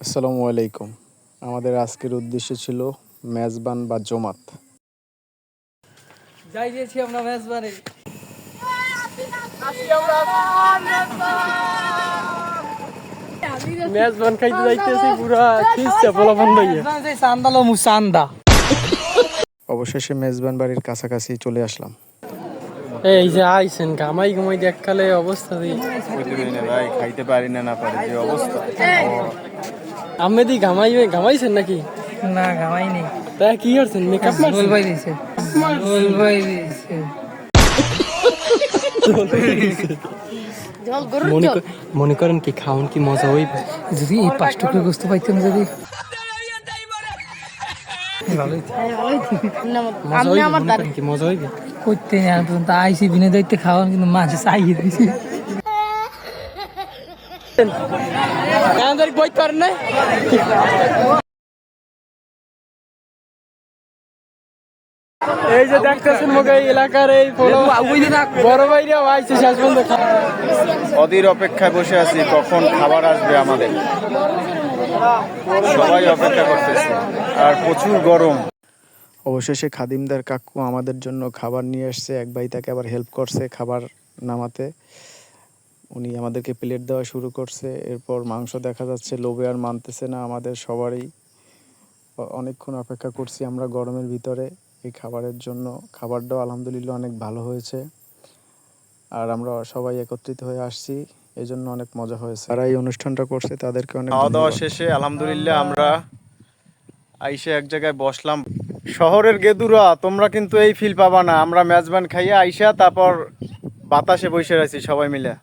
আসসালামু আলাইকুম। আমাদের আজকের উদ্দেশ্য ছিল মেজবান বা জমাত। যাই গেছি আমরা মেজবানে। মেজবান খাইতে যাইতেছি পুরা খিস্তা পোলাপান লইয়া। চান্দালো মুসান্দা। অবশেষে মেজবান বাড়ির কাছাকাছি চলে আসলাম। এই যে আইছেন ঘামাই ঘুমাই দেখকালে অবস্থা দি ভাই খাইতে পারি না পারি যে অবস্থা। আমেদি ঘামাইছেন নাকি? না ঘামাইনি। তা কি করছেন? মেকআপ মারছেন? গোল ভাই দিছে। গোল ভাই দিছে। মনে করেন কি খাওন কি মজা হইবে যদি এই 5 টুকরো গোস্ত পাইতাম যদি ভালোই কি মজা হইবে করতে না পর্যন্ত আইসি বিনে দায়িত্বে খাওয়ান কিন্তু মাঝে চাইয়ে দিছে। আমাদের বই পারেন না। এই যে দেখতেছেন মগে এই এলাকার এই বড় ভাইরাও আইছে শেষ পর্যন্ত। অধীর অপেক্ষায় বসে আছি কখন খাবার আসবে আমাদের। সবাই অপেক্ষা করতেছে আর প্রচুর গরম। অবশেষে খাদিমদার কাকু আমাদের জন্য খাবার নিয়ে আসছে। এক ভাই তাকে আবার হেল্প করছে খাবার নামাতে। উনি আমাদেরকে প্লেট দেওয়া শুরু করছে। এরপর মাংস দেখা যাচ্ছে লোভে আর মানতেছে না আমাদের সবারই। অনেকক্ষণ অপেক্ষা করছি আমরা গরমের ভিতরে এই খাবারের জন্য। খাবারটাও আলহামদুলিল্লাহ অনেক ভালো হয়েছে আর আমরা সবাই একত্রিত হয়ে আসছি, এই জন্য অনেক মজা হয়েছে। যারা এই অনুষ্ঠানটা করছে তাদেরকে অনেক খাওয়া দাওয়া শেষে আলহামদুলিল্লাহ আমরা আইসে এক জায়গায় বসলাম। শহরের গেদুরা তোমরা কিন্তু এই ফিল পাবা না। আমরা মেজবান খাইয়া আইসা তারপর বাতাসে বসে আছি সবাই মিলে।